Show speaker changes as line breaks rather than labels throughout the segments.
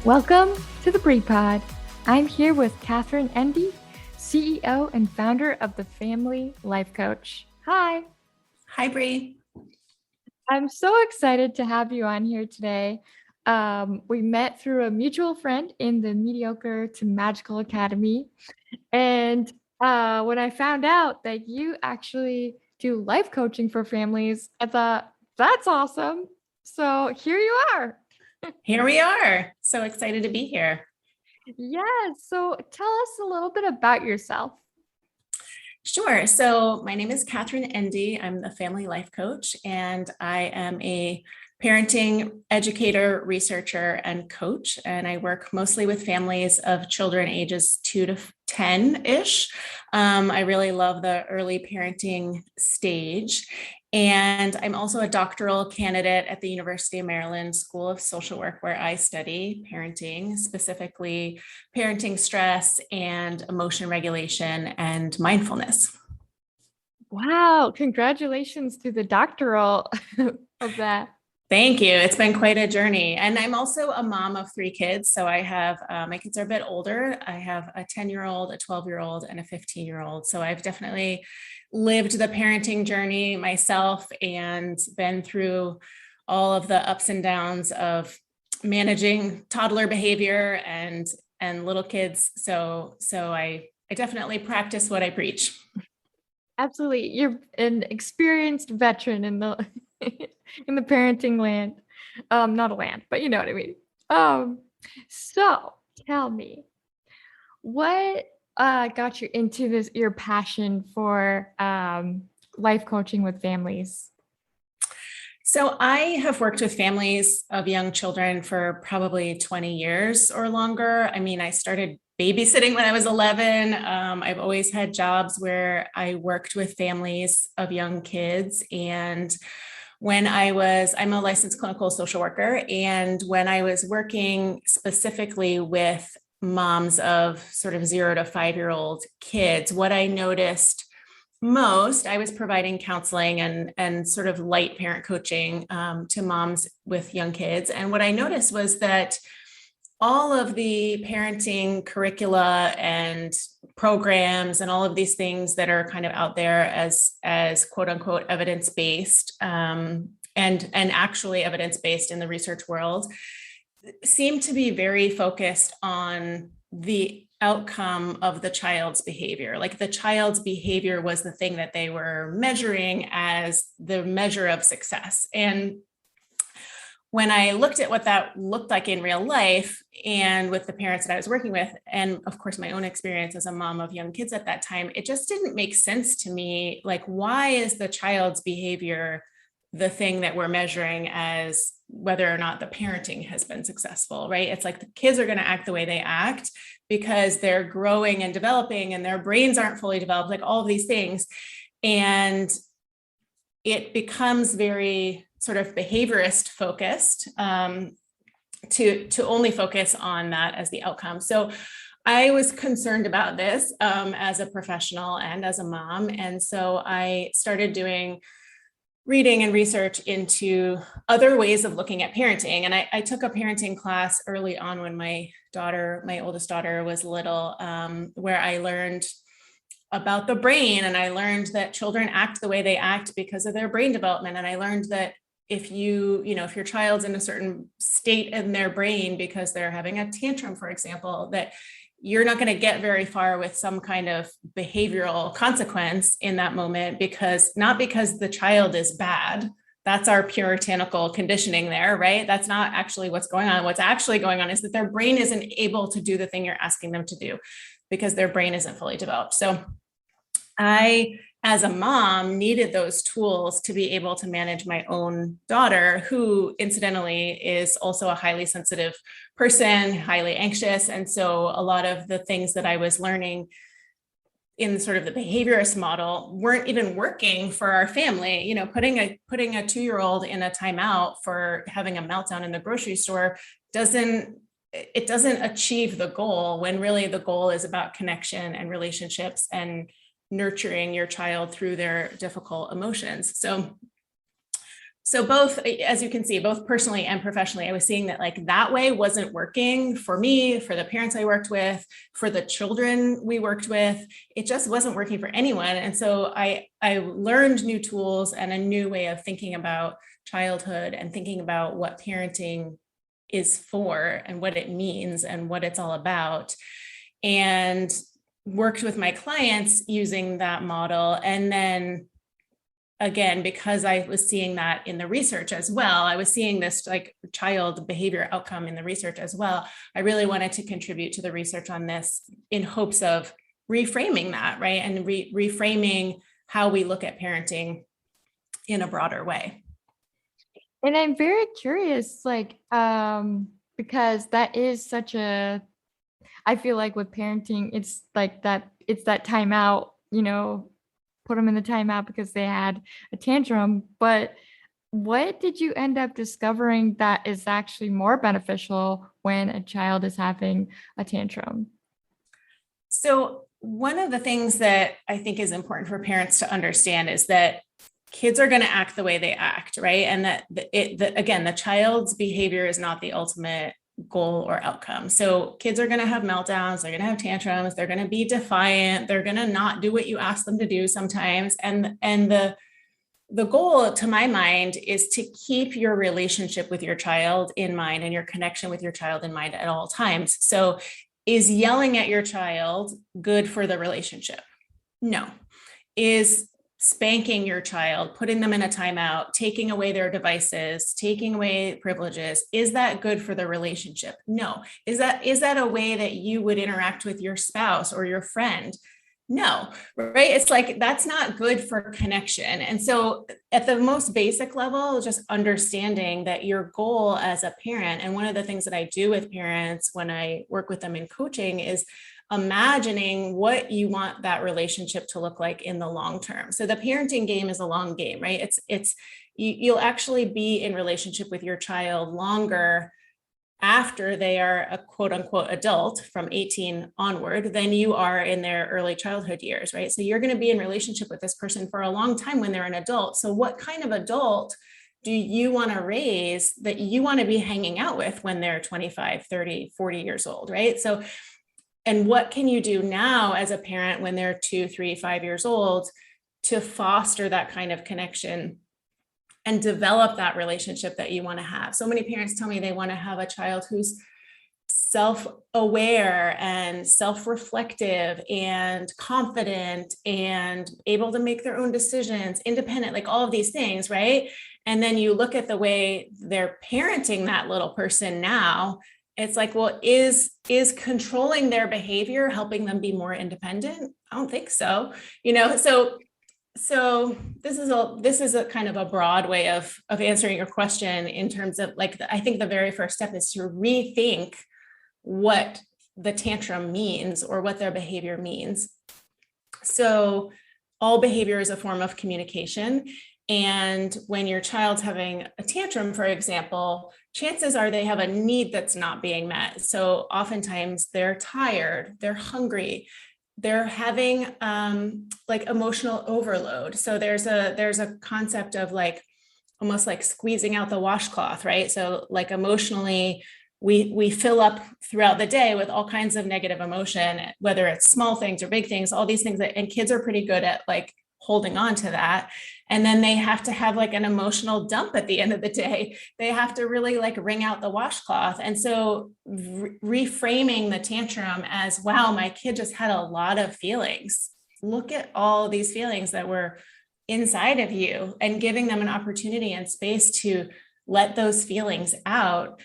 Welcome to the Bree Pod. I'm here with Katherine Endy, CEO and founder of the Family Life Coach. Hi.
Hi, Bree.
I'm so excited to have you on here today. We met through a mutual friend in the Mediocre to Magical Academy. And when I found out that you actually do life coaching for families, I thought, that's awesome. So here you are.
Here we are. So excited to be here.
Yes. So tell us a little bit about yourself.
Sure. So my name is Katherine Endy. I'm the Family Life Coach, and I am a parenting educator, researcher, and coach. And I work mostly with families of children ages 2 to 10-ish. I really love the early parenting stage. And I'm also a doctoral candidate at the University of Maryland School of Social Work, where I study parenting, specifically parenting stress and emotion regulation and mindfulness.
Wow. Congratulations to the doctoral of that.
Thank you. It's been quite a journey. And I'm also a mom of 3 kids. So I have, my kids are a bit older. I have a 10-year-old, a 12-year-old, and a 15-year-old. So I've definitely lived the parenting journey myself and been through all of the ups and downs of managing toddler behavior and little kids. So I definitely practice what I preach.
Absolutely. You're an experienced veteran in the in the parenting land. Not a land, but you know what I mean. So tell me, what got you into this, your passion for life coaching with families?
So I have worked with families of young children for probably 20 years or longer. I mean, I started babysitting when I was 11. I've always had jobs where I worked with families of young kids. And I'm a licensed clinical social worker. And when I was working specifically with moms of sort of 0 to 5-year-old kids, what I noticed most, I was providing counseling and sort of light parent coaching to moms with young kids. And what I noticed was that all of the parenting curricula and programs and all of these things that are kind of out there as quote unquote evidence-based and actually evidence-based in the research world seem to be very focused on the outcome of the child's behavior. Like the child's behavior was the thing that they were measuring as the measure of success. And when I looked at what that looked like in real life and with the parents that I was working with, and of course, my own experience as a mom of young kids at that time, it just didn't make sense to me. Like, why is the child's behavior the thing that we're measuring as whether or not the parenting has been successful, right? It's like the kids are going to act the way they act because they're growing and developing and their brains aren't fully developed, like all of these things. And it becomes very sort of behaviorist focused to only focus on that as the outcome. So I was concerned about this as a professional and as a mom. And so I started doing reading and research into other ways of looking at parenting. And I took a parenting class early on when my oldest daughter was little, where I learned about the brain. And I learned that children act the way they act because of their brain development. And I learned that if if your child's in a certain state in their brain because they're having a tantrum, for example, that you're not going to get very far with some kind of behavioral consequence in that moment, not because the child is bad. That's our puritanical conditioning there, right? That's not actually what's going on. What's actually going on is that their brain isn't able to do the thing you're asking them to do because their brain isn't fully developed. So I, as a mom, needed those tools to be able to manage my own daughter, who incidentally is also a highly sensitive person, highly anxious. And so a lot of the things that I was learning in sort of the behaviorist model weren't even working for our family. Putting a 2-year-old in a timeout for having a meltdown in the grocery store doesn't achieve the goal, when really the goal is about connection and relationships and nurturing your child through their difficult emotions. So So both, as you can see, both personally and professionally, I was seeing that like that way wasn't working for me, for the parents I worked with, for the children we worked with. It just wasn't working for anyone. And so I learned new tools and a new way of thinking about childhood and thinking about what parenting is for and what it means and what it's all about. And worked with my clients using that model. And then again, because I was seeing that in the research as well, I was seeing this like child behavior outcome in the research as well. I really wanted to contribute to the research on this in hopes of reframing that, right? And reframing how we look at parenting in a broader way.
And I'm very curious, like, because that is such a, I feel like with parenting, it's like that, it's that timeout, put them in the timeout because they had a tantrum. But what did you end up discovering that is actually more beneficial when a child is having a tantrum?
So one of the things that I think is important for parents to understand is that kids are going to act the way they act, right? And that again, the child's behavior is not the ultimate goal or outcome. So kids are going to have meltdowns, they're going to have tantrums, they're going to be defiant, they're going to not do what you ask them to do sometimes. And the goal, to my mind, is to keep your relationship with your child in mind and your connection with your child in mind at all times. So is yelling at your child good for the relationship? No. Is spanking your child, putting them in a timeout, taking away their devices, taking away privileges, is that good for the relationship? No. Is that a way that you would interact with your spouse or your friend? No, right? It's like, that's not good for connection. And so at the most basic level, just understanding that your goal as a parent, and one of the things that I do with parents when I work with them in coaching is imagining what you want that relationship to look like in the long term. So the parenting game is a long game, right? You'll actually be in relationship with your child longer after they are a quote unquote adult from 18 onward than you are in their early childhood years, right? So you're going to be in relationship with this person for a long time when they're an adult. So what kind of adult do you want to raise that you want to be hanging out with when they're 25, 30, 40 years old, right? So, and what can you do now as a parent when they're 2, 3, 5 years old to foster that kind of connection and develop that relationship that you want to have? So many parents tell me they want to have a child who's self-aware and self-reflective and confident and able to make their own decisions, independent, like all of these things, right? And then you look at the way they're parenting that little person now, it's like, well, is controlling their behavior helping them be more independent? I don't think so. So this is a kind of a broad way of answering your question in terms of like, I think the very first step is to rethink what the tantrum means or what their behavior means. So all behavior is a form of communication. And when your child's having a tantrum, for example, chances are they have a need that's not being met. So oftentimes they're tired, they're hungry, they're having like emotional overload. So there's a concept of like almost like squeezing out the washcloth, right? So like emotionally, we fill up throughout the day with all kinds of negative emotion, whether it's small things or big things, all these things and kids are pretty good at like holding on to that. And then they have to have like an emotional dump at the end of the day. They have to really like wring out the washcloth. And so reframing the tantrum as, wow, my kid just had a lot of feelings. Look at all these feelings that were inside of you and giving them an opportunity and space to let those feelings out.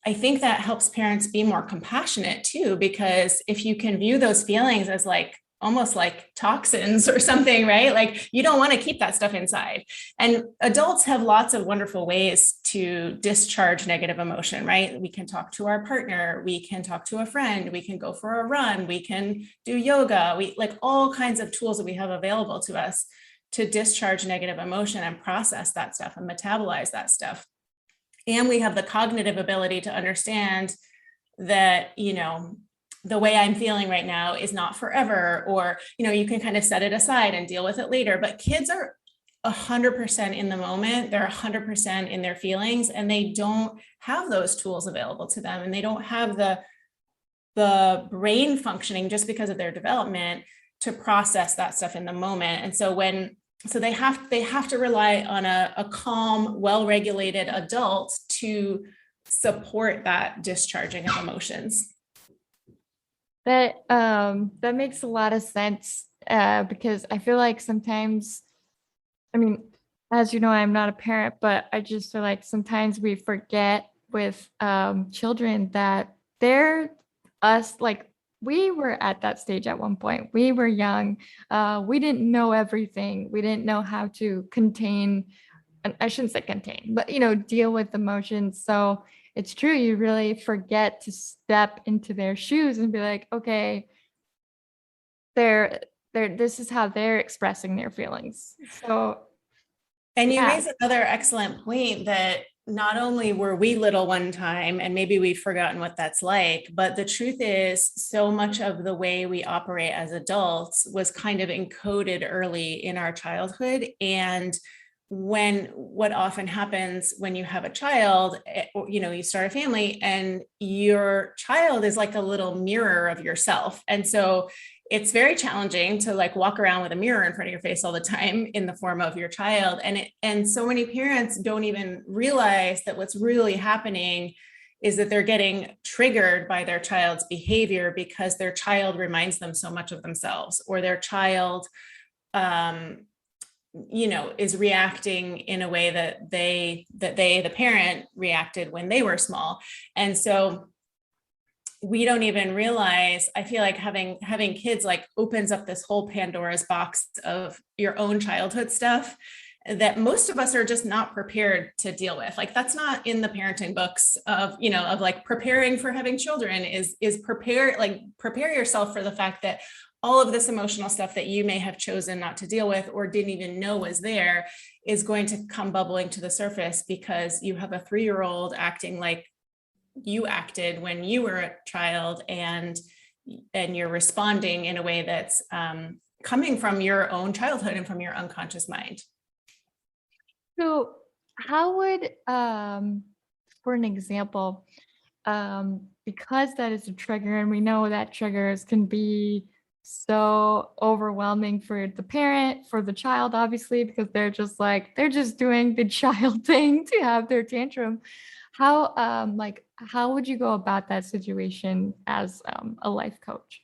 I think that helps parents be more compassionate too, because if you can view those feelings as like almost like toxins or something, right? Like you don't want to keep that stuff inside. And adults have lots of wonderful ways to discharge negative emotion, right? We can talk to our partner, we can talk to a friend, we can go for a run, we can do yoga, we like all kinds of tools that we have available to us to discharge negative emotion and process that stuff and metabolize that stuff. And we have the cognitive ability to understand that, the way I'm feeling right now is not forever, or, you can kind of set it aside and deal with it later. But kids are 100% in the moment. They're 100% in their feelings, and they don't have those tools available to them, and they don't have the brain functioning just because of their development to process that stuff in the moment. And so they have to rely on a calm, well-regulated adult to support that discharging of emotions.
That makes a lot of sense, because I feel like sometimes, I mean, as you know, I'm not a parent, but I just feel like sometimes we forget with children that they're us. Like, we were at that stage at one point. We were young. We didn't know everything. We didn't know how to contain, and I shouldn't say contain, but deal with emotions. So it's true. You really forget to step into their shoes and be like, okay, this is how they're expressing their feelings. So
And you
yeah.
raise another excellent point that not only were we little one time, and maybe we've forgotten what that's like, but the truth is so much of the way we operate as adults was kind of encoded early in our childhood. And what often happens when you have a child, you start a family and your child is like a little mirror of yourself. And so it's very challenging to like walk around with a mirror in front of your face all the time in the form of your child. And so many parents don't even realize that what's really happening is that they're getting triggered by their child's behavior because their child reminds them so much of themselves, or their child, is reacting in a way that the parent reacted when they were small. And so we don't even realize, I feel like having kids like opens up this whole Pandora's box of your own childhood stuff that most of us are just not prepared to deal with. Like, that's not in the parenting books of like preparing for having children is prepare yourself for the fact that all of this emotional stuff that you may have chosen not to deal with or didn't even know was there is going to come bubbling to the surface because you have a 3-year-old acting like you acted when you were a child, and you're responding in a way that's coming from your own childhood and from your unconscious mind.
So how would, for an example, because that is a trigger, and we know that triggers can be so overwhelming for the parent, for the child, obviously, because they're just doing the child thing to have their tantrum. How would you go about that situation as a life coach?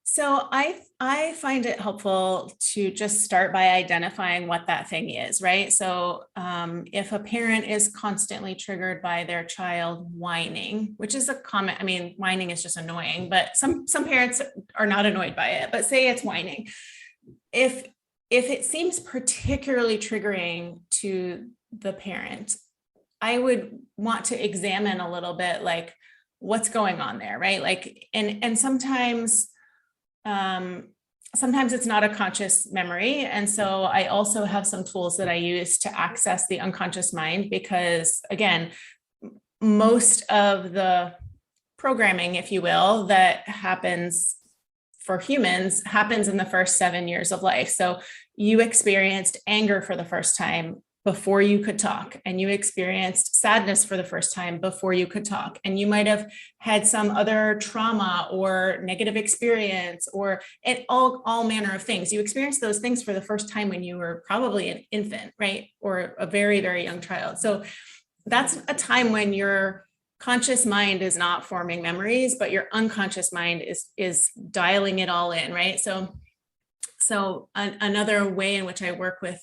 So I find it helpful to just start by identifying what that thing is, right? So if a parent is constantly triggered by their child whining, which is a common, whining is just annoying, but some parents are not annoyed by it, but say it's whining. If it seems particularly triggering to the parent, I would want to examine a little bit, like, what's going on there, right? Like, and sometimes it's not a conscious memory. And so I also have some tools that I use to access the unconscious mind, because again, most of the programming, if you will, that happens for humans happens in the first 7 years of life. So you experienced anger for the first time before you could talk, and you experienced sadness for the first time before you could talk, and you might have had some other trauma or negative experience or all manner of things. You experienced those things for the first time when you were probably an infant, right? Or a very, very young child. So that's a time when your conscious mind is not forming memories, but your unconscious mind is dialing it all in, right? So another way in which I work with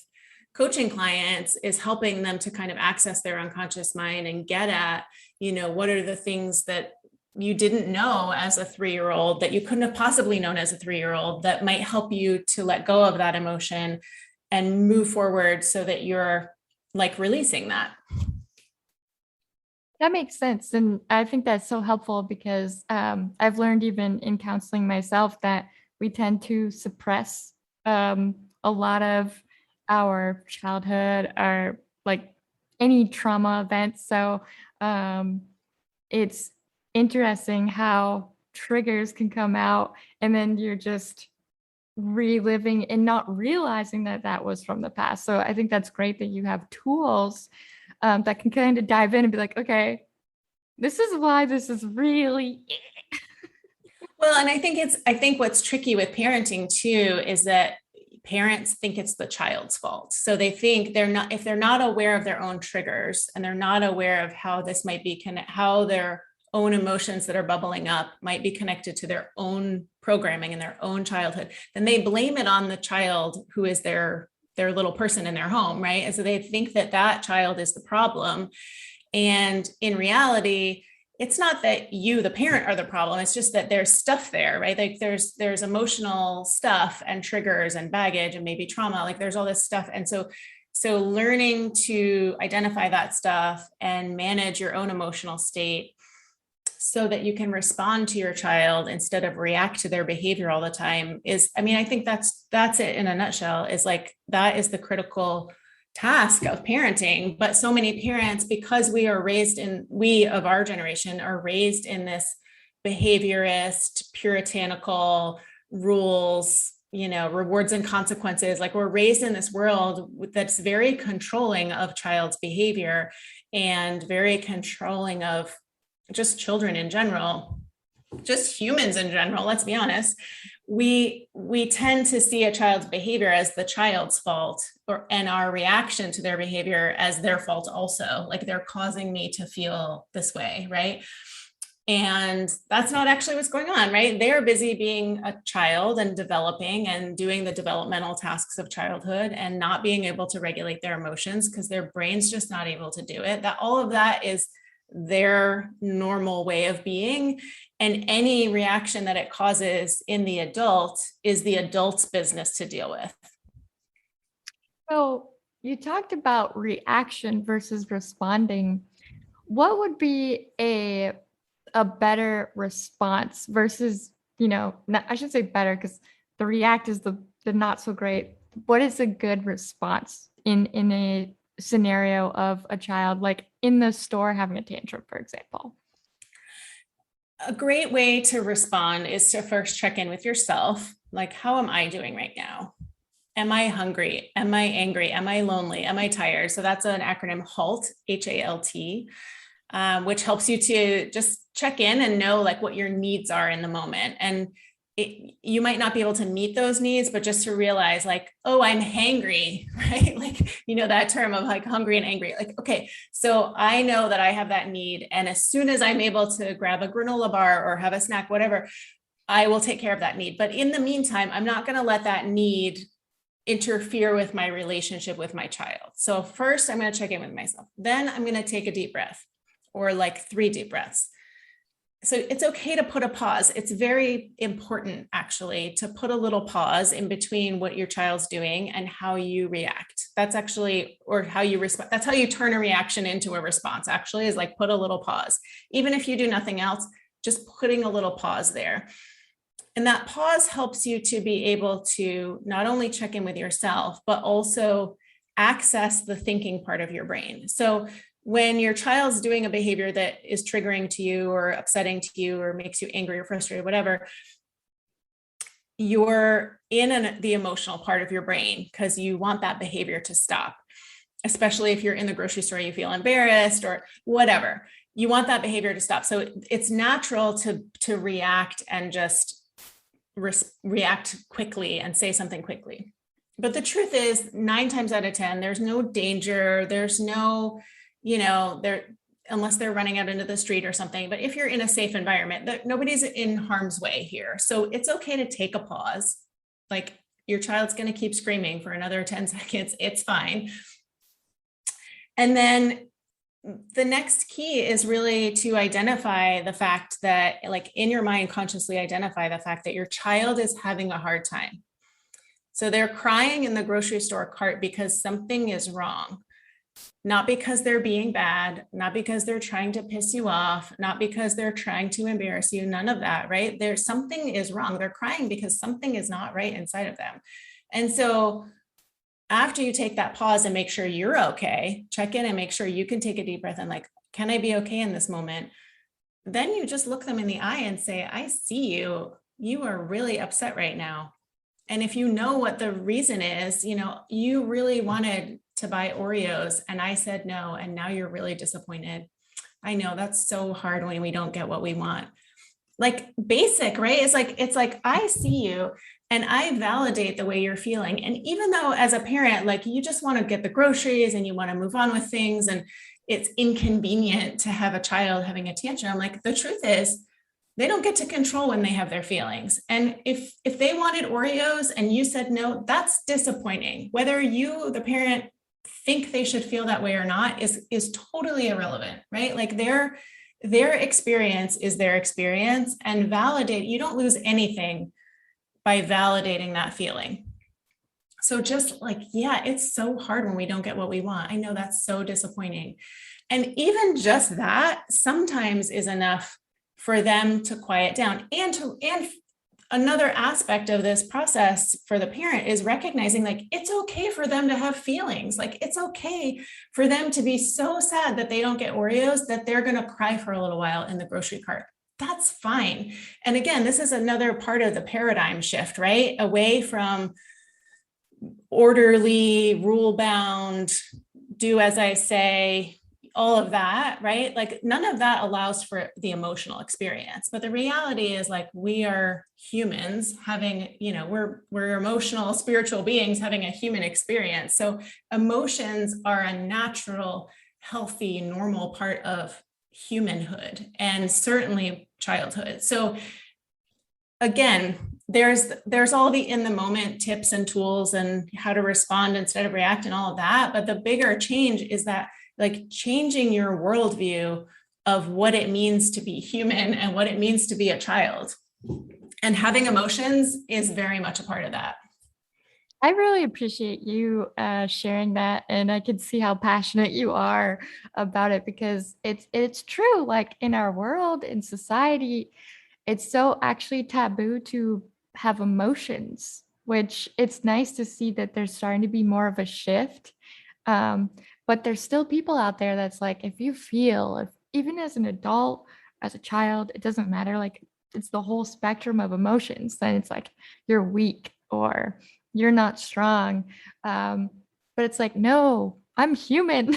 coaching clients is helping them to kind of access their unconscious mind and get at, what are the things that you didn't know as a 3-year-old, that you couldn't have possibly known as a 3-year-old, that might help you to let go of that emotion and move forward so that you're like releasing that.
That makes sense. And I think that's so helpful because I've learned even in counseling myself that we tend to suppress a lot of our childhood, our like any trauma events. So it's interesting how triggers can come out and then you're just reliving and not realizing that that was from the past. So I think that's great that you have tools that can kind of dive in and be like, okay, this is why this is really.
Well, and I think what's tricky with parenting too is that parents think it's the child's fault. So they think if they're not aware of their own triggers and they're not aware of how this might be how their own emotions that are bubbling up might be connected to their own programming and their own childhood, then they blame it on the child who is their little person in their home, right? And so they think that that child is the problem. And in reality, it's not that you, the parent, are the problem. It's just that there's stuff there, right? Like there's emotional stuff and triggers and baggage and maybe trauma. Like there's all this stuff. And so learning to identify that stuff and manage your own emotional state so that you can respond to your child instead of react to their behavior all the time I think that's it in a nutshell, is like, that is the critical task of parenting. But so many parents, because we of our generation are raised in this behaviorist, puritanical rules, rewards and consequences. Like, we're raised in this world that's very controlling of child's behavior and very controlling of just children in general, just humans in general. Let's be honest. We tend to see a child's behavior as the child's fault, and our reaction to their behavior as their fault also. Like, they're causing me to feel this way, right? And that's not actually what's going on, right? They're busy being a child and developing and doing the developmental tasks of childhood and not being able to regulate their emotions because their brain's just not able to do it. That all of that is their normal way of being. And any reaction that it causes in the adult is the adult's business to deal with.
So you talked about reaction versus responding. What would be a better response versus, I should say better because the react is the not so great. What is a good response in a scenario of a child, like in the store having a tantrum, for example?
A great way to respond is to first check in with yourself. Like, how am I doing right now? Am I hungry? Am I angry? Am I lonely? Am I tired? So that's an acronym HALT, HALT, which helps you to just check in and know like what your needs are in the moment. And you might not be able to meet those needs, but just to realize like, oh, I'm hangry, right? Like, that term of like hungry and angry, like, okay, so I know that I have that need. And as soon as I'm able to grab a granola bar or have a snack, whatever, I will take care of that need. But in the meantime, I'm not going to let that need interfere with my relationship with my child. So first I'm going to check in with myself. Then I'm going to take a deep breath, or like 3 deep breaths. So it's okay to put a pause. It's very important, actually, to put a little pause in between what your child's doing and how you react. That's actually, or how you respond. That's how you turn a reaction into a response, actually, is like put a little pause. Even if you do nothing else, just putting a little pause there. And that pause helps you to be able to not only check in with yourself, but also access the thinking part of your brain. So when your child's doing a behavior that is triggering to you or upsetting to you or makes you angry or frustrated, whatever, you're in the emotional part of your brain because you want that behavior to stop, especially if you're in the grocery store, you feel embarrassed or whatever. You want that behavior to stop. So it's natural to react and just react quickly and say something quickly. But the truth is 9 times out of 10, there's no danger. There's no, unless they're running out into the street or something. But if you're in a safe environment, nobody's in harm's way here. So it's okay to take a pause. Like, your child's going to keep screaming for another 10 seconds. It's fine. And then the next key is really to identify the fact that, like, in your mind, consciously identify the fact that your child is having a hard time. So they're crying in the grocery store cart because something is wrong. Not because they're being bad, not because they're trying to piss you off, not because they're trying to embarrass you, none of that, right? There's something is wrong. They're crying because something is not right inside of them. And so after you take that pause and make sure you're okay, check in and make sure you can take a deep breath and like, can I be okay in this moment? Then you just look them in the eye and say, I see you. You are really upset right now. And if you know what the reason is, you really wanted to buy Oreos and I said no, and now you're really disappointed. I know that's so hard when we don't get what we want. Like basic, right? It's like I see you and I validate the way you're feeling. And even though as a parent, like you just want to get the groceries and you want to move on with things and it's inconvenient to have a child having a tantrum, like the truth is they don't get to control when they have their feelings. And if they wanted Oreos and you said no, that's disappointing. Whether you, the parent, think they should feel that way or not is totally irrelevant, right? Like their experience is their experience, and validate, you don't lose anything by validating that feeling. So just like, yeah, it's so hard when we don't get what we want. I know that's so disappointing. And even just that sometimes is enough for them to quiet down. And another aspect of this process for the parent is recognizing like it's okay for them to have feelings. Like it's okay for them to be so sad that they don't get Oreos that they're going to cry for a little while in the grocery cart. That's fine. And again, this is another part of the paradigm shift, right? Away from orderly, rule bound, do as I say, all of that, right? Like none of that allows for the emotional experience. But the reality is like we are humans having, we're emotional, spiritual beings having a human experience. So emotions are a natural, healthy, normal part of humanhood and certainly childhood. So again, there's all the in the moment tips and tools and how to respond instead of react and all of that. But the bigger change is that like changing your worldview of what it means to be human and what it means to be a child. And having emotions is very much a part of that.
I really appreciate you sharing that, and I can see how passionate you are about it because it's true. Like in our world, in society, it's so actually taboo to have emotions, which it's nice to see that there's starting to be more of a shift. Um, but there's still people out there that's like, if you feel, if even as an adult, as a child, it doesn't matter. Like it's the whole spectrum of emotions. Then it's like you're weak or you're not strong. Um, but it's like, no, I'm human.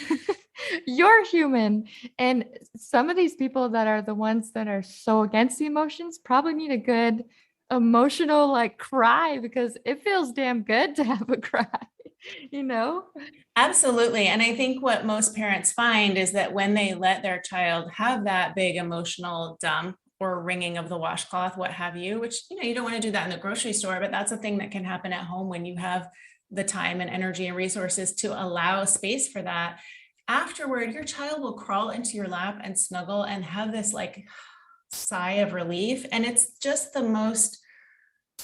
You're human. And some of these people that are the ones that are so against the emotions probably need a good emotional like cry because it feels damn good to have a cry, you know?
Absolutely. And I think what most parents find is that when they let their child have that big emotional dump or wringing of the washcloth, what have you, which, you don't want to do that in the grocery store, but that's a thing that can happen at home when you have the time and energy and resources to allow space for that. Afterward, your child will crawl into your lap and snuggle and have this like sigh of relief. And it's just the most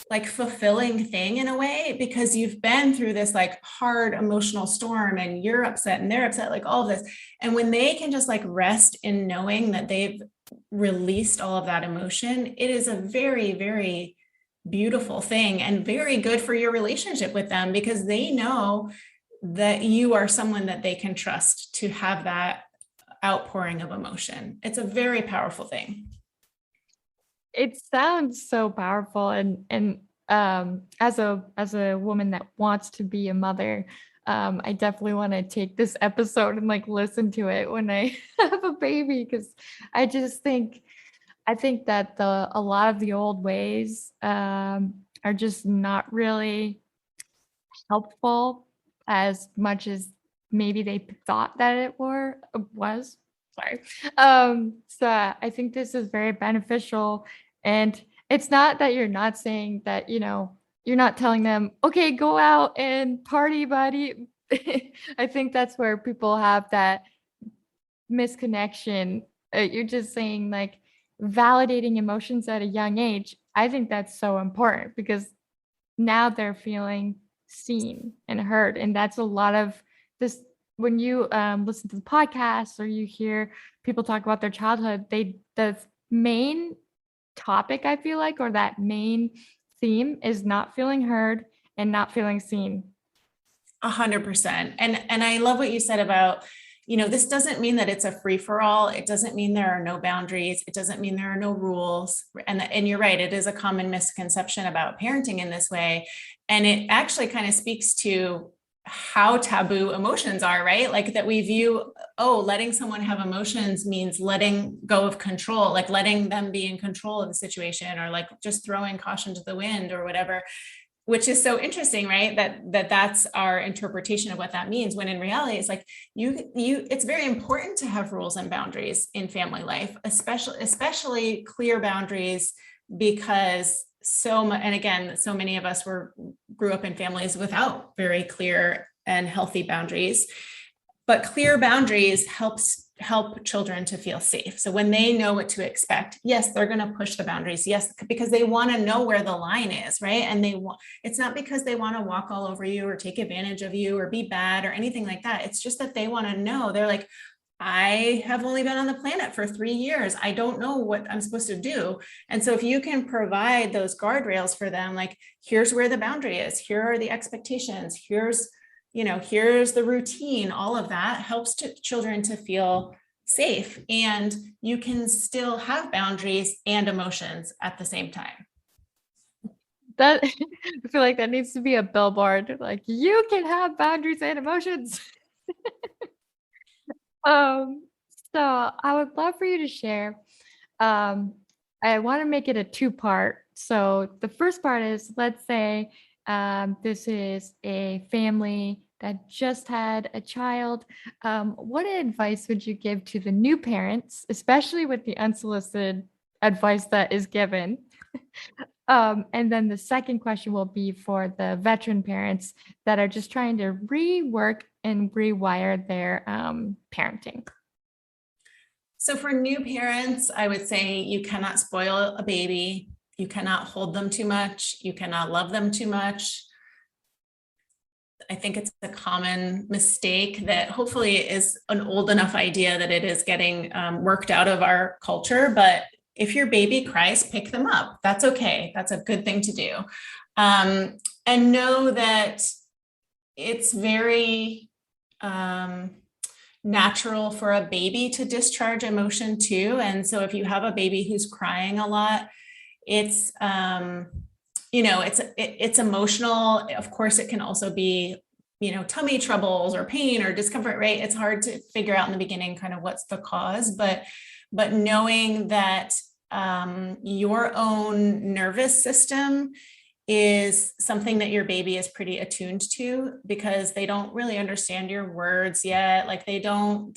like fulfilling thing in a way, because you've been through this like hard emotional storm and you're upset and they're upset, like all of this. And when they can just like rest in knowing that they've released all of that emotion, it is a very, very beautiful thing and very good for your relationship with them because they know that you are someone that they can trust to have that outpouring of emotion. It's a very powerful thing.
It sounds so powerful, and as a woman that wants to be a mother, I definitely want to take this episode and like listen to it when I have a baby because I just think I think that a lot of the old ways are just not really helpful as much as maybe they thought that it was. Sorry. So I think this is very beneficial. And it's not that you're not saying that, you're not telling them, okay, go out and party, buddy. I think that's where people have that misconnection. You're just saying like validating emotions at a young age. I think that's so important because now they're feeling seen and heard. And that's a lot of this when you listen to the podcast or you hear people talk about their childhood, the main topic I feel like, or that main theme is not feeling heard and not feeling seen.
100%. And I love what you said about, this doesn't mean that it's a free for all. It doesn't mean there are no boundaries. It doesn't mean there are no rules. And you're right. It is a common misconception about parenting in this way. And it actually kind of speaks to how taboo emotions are, right? Like that we view, letting someone have emotions means letting go of control, like letting them be in control of the situation, or like just throwing caution to the wind or whatever, which is so interesting, right? That's our interpretation of what that means. When in reality, it's like it's very important to have rules and boundaries in family life, especially clear boundaries, because so many of us grew up in families without very clear and healthy boundaries. But clear boundaries help children to feel safe. So when they know what to expect, yes, they're going to push the boundaries. Yes, because they want to know where the line is, right? And it's not because they want to walk all over you or take advantage of you or be bad or anything like that. It's just that they want to know. They're like, I have only been on the planet for 3 years. I don't know what I'm supposed to do. And so if you can provide those guardrails for them, like, here's where the boundary is, here are the expectations, here's the routine, all of that helps children to feel safe. And you can still have boundaries and emotions at the same time.
That I feel like that needs to be a billboard. Like, you can have boundaries and emotions. Um, so I would love for you to share. I want to make it a two-part. So the first part is, let's say this is a family that just had a child. What advice would you give to the new parents, especially with the unsolicited advice that is given? And then the second question will be for the veteran parents that are just trying to rework and rewire their parenting.
So for new parents, I would say you cannot spoil a baby. You cannot hold them too much. You cannot love them too much. I think it's a common mistake that hopefully is an old enough idea that it is getting worked out of our culture. But if your baby cries, pick them up. That's okay. That's a good thing to do. And know that it's very natural for a baby to discharge emotion too. And so if you have a baby who's crying a lot, it's it's emotional. Of course, it can also be, tummy troubles or pain or discomfort, right? It's hard to figure out in the beginning kind of what's the cause, but knowing that your own nervous system is something that your baby is pretty attuned to, because they don't really understand your words yet. Like they don't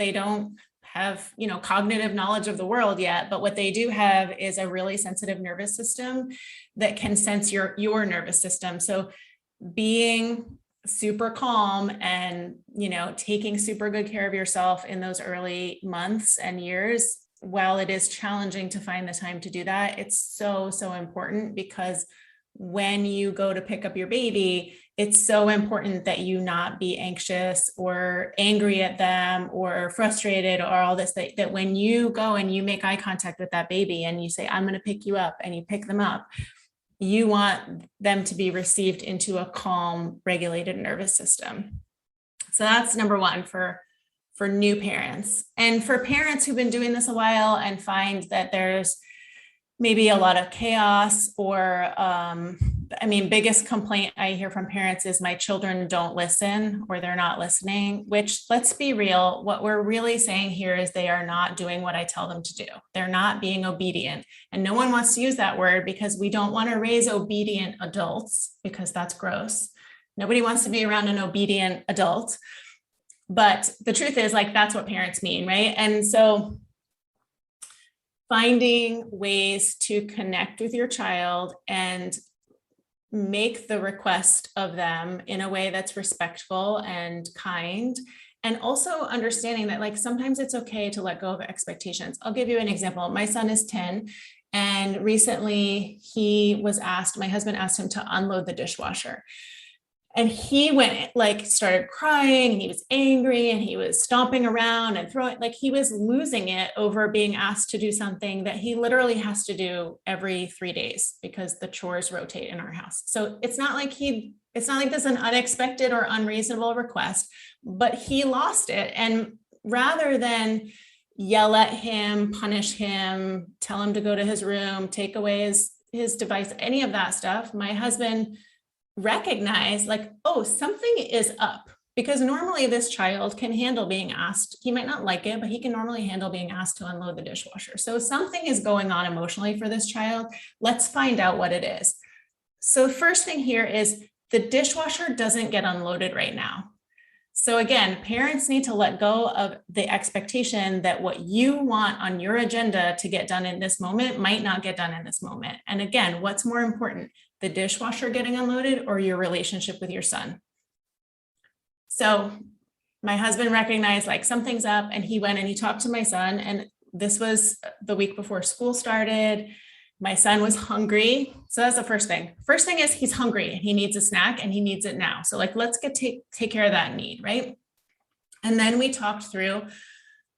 have, cognitive knowledge of the world yet, but what they do have is a really sensitive nervous system that can sense your nervous system. So being super calm and, taking super good care of yourself in those early months and years, while it is challenging to find the time to do that, it's so, so important, because when you go to pick up your baby, it's so important that you not be anxious or angry at them or frustrated or all this, that when you go and you make eye contact with that baby and you say, I'm going to pick you up, and you pick them up, you want them to be received into a calm, regulated nervous system. So that's number one for new parents. And for parents who've been doing this a while and find that there's maybe a lot of chaos, or biggest complaint I hear from parents is, my children don't listen, or they're not listening, which, let's be real, what we're really saying here is they are not doing what I tell them to do. They're not being obedient. And no one wants to use that word, because we don't want to raise obedient adults, because that's gross. Nobody wants to be around an obedient adult. But the truth is, like, that's what parents mean, right? And so finding ways to connect with your child and make the request of them in a way that's respectful and kind, and also understanding that, like, sometimes it's okay to let go of expectations. I'll give you an example. My son is 10, and recently my husband asked him to unload the dishwasher. And he started crying, and he was angry, and he was stomping around and throwing, like, he was losing it over being asked to do something that he literally has to do every 3 days, because the chores rotate in our house. So it's not like this is an unexpected or unreasonable request, but he lost it. And rather than yell at him, punish him, tell him to go to his room, take away his device, any of that stuff, my husband recognized like, oh, something is up. Because normally this child can handle being asked, he might not like it, but he can normally handle being asked to unload the dishwasher. So something is going on emotionally for this child. Let's find out what it is. So the first thing here is the dishwasher doesn't get unloaded right now. So again, parents need to let go of the expectation that what you want on your agenda to get done in this moment might not get done in this moment. And again, what's more important, the dishwasher getting unloaded or your relationship with your son? So my husband recognized like something's up, and he went and he talked to my son. And this was the week before school started. My son was hungry. So that's the first thing. First thing is he's hungry and he needs a snack and he needs it now. So like, let's take care of that need, right? And then we talked through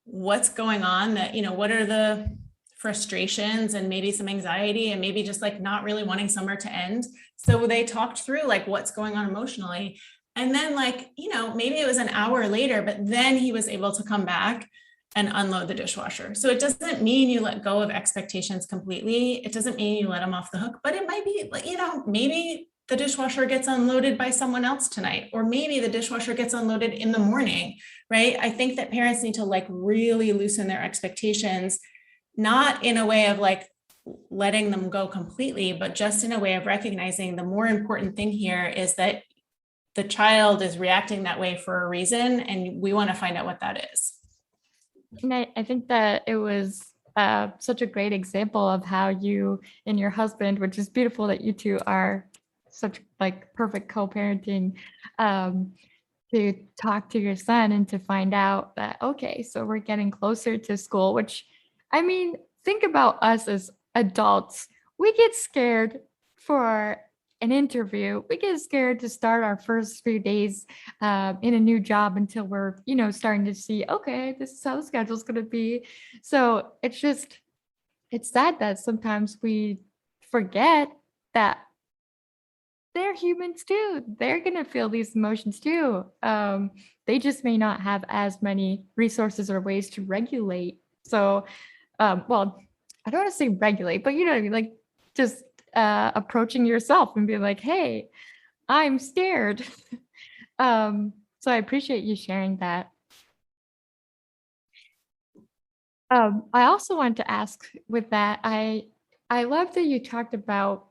what's going on, that, what are the frustrations and maybe some anxiety and maybe just like not really wanting summer to end. So they talked through like what's going on emotionally. And then like, maybe it was an hour later, but then he was able to come back and unload the dishwasher. So it doesn't mean you let go of expectations completely. It doesn't mean you let them off the hook, but it might be like, maybe the dishwasher gets unloaded by someone else tonight, or maybe the dishwasher gets unloaded in the morning, right? I think that parents need to like really loosen their expectations, not in a way of like letting them go completely, but just in a way of recognizing the more important thing here is that the child is reacting that way for a reason, and we want to find out what that is.
And I think that it was such a great example of how you and your husband, which is beautiful that you two are such like perfect co-parenting, to talk to your son and to find out that, okay, so we're getting closer to school, which, I mean, think about us as adults. We get scared for an interview. We get scared to start our first few days in a new job until we're, starting to see, okay, this is how the schedule's going to be. So it's sad that sometimes we forget that they're humans too. They're going to feel these emotions too. They just may not have as many resources or ways to regulate. So, well, I don't want to say regulate, but you know what I mean? Like just approaching yourself and being like, hey, I'm scared. So I appreciate you sharing that. I also wanted to ask with that, I love that you talked about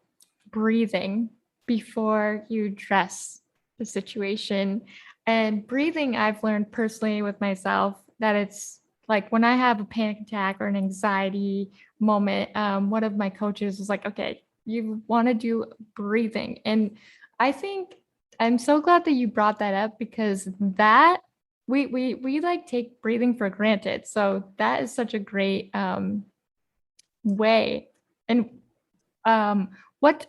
breathing before you address the situation. And breathing, I've learned personally with myself that it's like when I have a panic attack or an anxiety moment, one of my coaches was like, okay, you want to do breathing. And I think I'm so glad that you brought that up, because that we like take breathing for granted. So that is such a great way. And what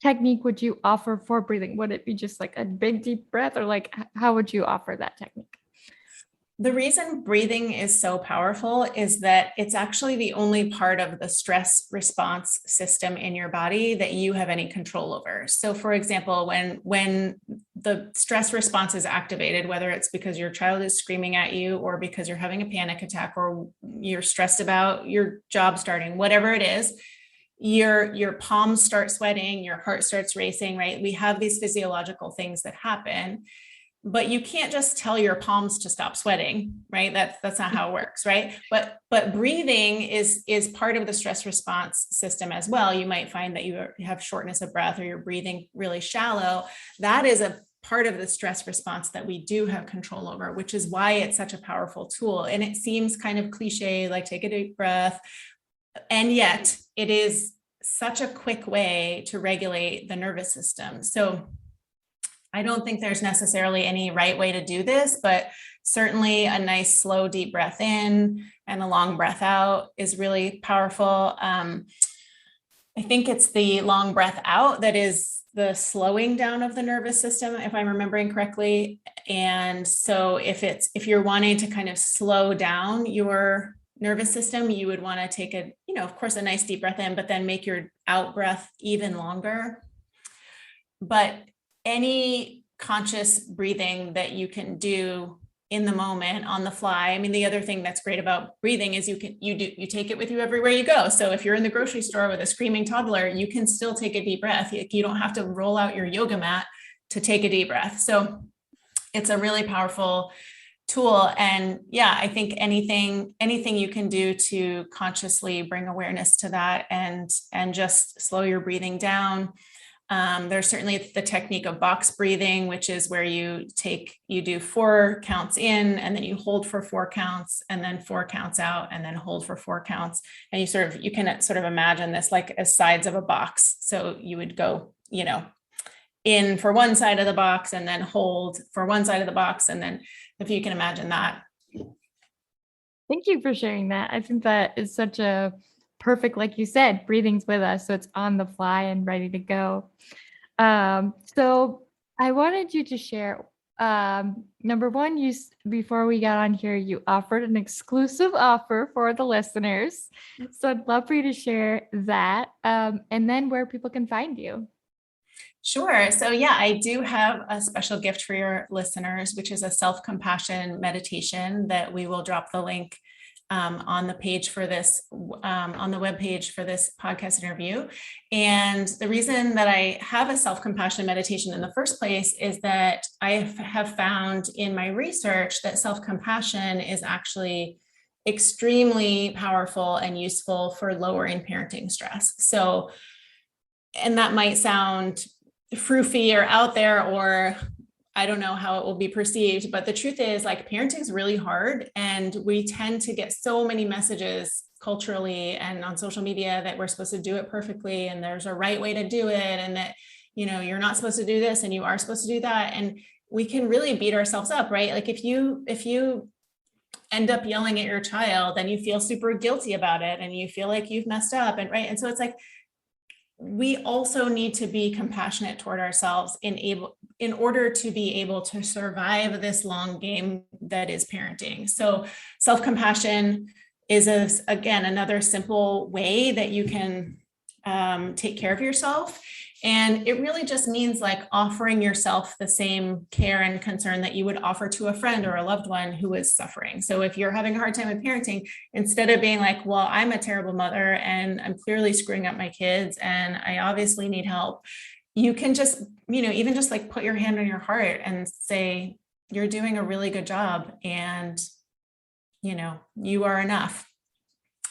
technique would you offer for breathing? Would it be just like a big deep breath, or like how would you offer that technique?
The reason breathing is so powerful is that it's actually the only part of the stress response system in your body that you have any control over. So for example, when the stress response is activated, whether it's because your child is screaming at you or because you're having a panic attack or you're stressed about your job starting, whatever it is, your palms start sweating, your heart starts racing, right? We have these physiological things that happen. But you can't just tell your palms to stop sweating, right? That's not how it works, right? But breathing is part of the stress response system as well. You might find that you have shortness of breath or you're breathing really shallow. That is a part of the stress response that we do have control over, which is why it's such a powerful tool. And it seems kind of cliche, like take a deep breath. And yet it is such a quick way to regulate the nervous system. So I don't think there's necessarily any right way to do this, but certainly a nice, slow, deep breath in and a long breath out is really powerful. I think it's the long breath out that is the slowing down of the nervous system, if I'm remembering correctly. And so if you're wanting to kind of slow down your nervous system, you would want to take of course, a nice deep breath in, but then make your out breath even longer. But any conscious breathing that you can do in the moment on the fly. I mean, the other thing that's great about breathing is you take it with you everywhere you go. So if you're in the grocery store with a screaming toddler, you can still take a deep breath. You don't have to roll out your yoga mat to take a deep breath. So it's a really powerful tool. And yeah, I think anything you can do to consciously bring awareness to that and just slow your breathing down. There's certainly the technique of box breathing, which is where you do 4 counts in, and then you hold for 4 counts, and then 4 counts out, and then hold for 4 counts. And you can sort of imagine this like as sides of a box. So you would go, in for one side of the box and then hold for one side of the box. And then if you can imagine that.
Thank you for sharing that. I think that is such a perfect, like you said, breathing's with us. So it's on the fly and ready to go. So I wanted you to share, number one, before we got on here, you offered an exclusive offer for the listeners. So I'd love for you to share that, and then where people can find you.
Sure. So yeah, I do have a special gift for your listeners, which is a self-compassion meditation that we will drop the link on the page for this, on the webpage for this podcast interview. And the reason that I have a self-compassion meditation in the first place is that I have found in my research that self-compassion is actually extremely powerful and useful for lowering parenting stress. So, and that might sound froofy or out there, or I don't know how it will be perceived, but the truth is, like, parenting is really hard, and we tend to get so many messages culturally and on social media that we're supposed to do it perfectly, and there's a right way to do it, and that, you're not supposed to do this and you are supposed to do that. And we can really beat ourselves up, right? Like if you end up yelling at your child, then you feel super guilty about it and you feel like you've messed up, and right. And so it's like, we also need to be compassionate toward ourselves in order to be able to survive this long game that is parenting. So self-compassion is again, another simple way that you can take care of yourself. And it really just means like offering yourself the same care and concern that you would offer to a friend or a loved one who is suffering. So if you're having a hard time with parenting, instead of being like, well, I'm a terrible mother and I'm clearly screwing up my kids and I obviously need help, you can just, even just like put your hand on your heart and say, you're doing a really good job and, you are enough.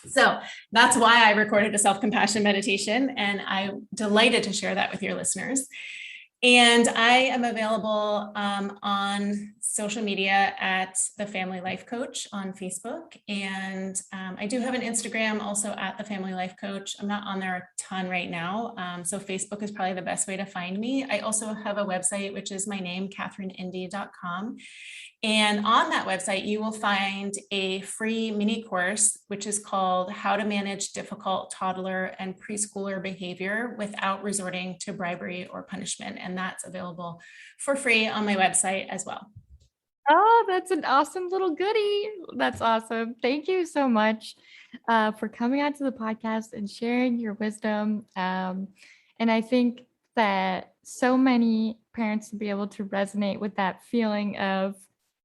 So that's why I recorded a self-compassion meditation, and I'm delighted to share that with your listeners. And I am available on social media at the Family Life Coach on Facebook. And I do have an Instagram also at the Family Life Coach. I'm not on there a ton right now. So Facebook is probably the best way to find me. I also have a website, which is my name, katherineendy.com. And on that website, you will find a free mini course, which is called How to Manage Difficult Toddler and Preschooler Behavior Without Resorting to Bribery or Punishment. And that's available for free on my website as well.
Oh, that's an awesome little goodie. That's awesome. Thank you so much for coming onto the podcast and sharing your wisdom. And I think that so many parents will be able to resonate with that feeling of,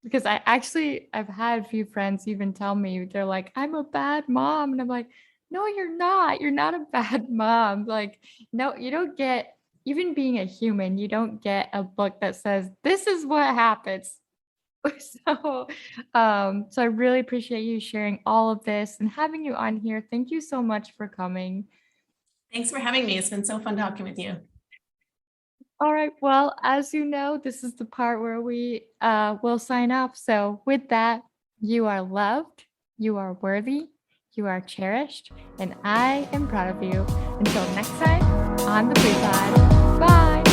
because I've had a few friends even tell me, they're like, I'm a bad mom. And I'm like, no, you're not. You're not a bad mom. Like, no, you don't get, even being a human, you don't get a book that says, this is what happens. So I really appreciate you sharing all of this and having you on here. Thank you so much for coming.
Thanks for having me. It's been so fun talking with you.
All right. Well, as you know, this is the part where we will sign off. So with that, you are loved, you are worthy, you are cherished, and I am proud of you. Until next time on the Pre-Pod. Bye.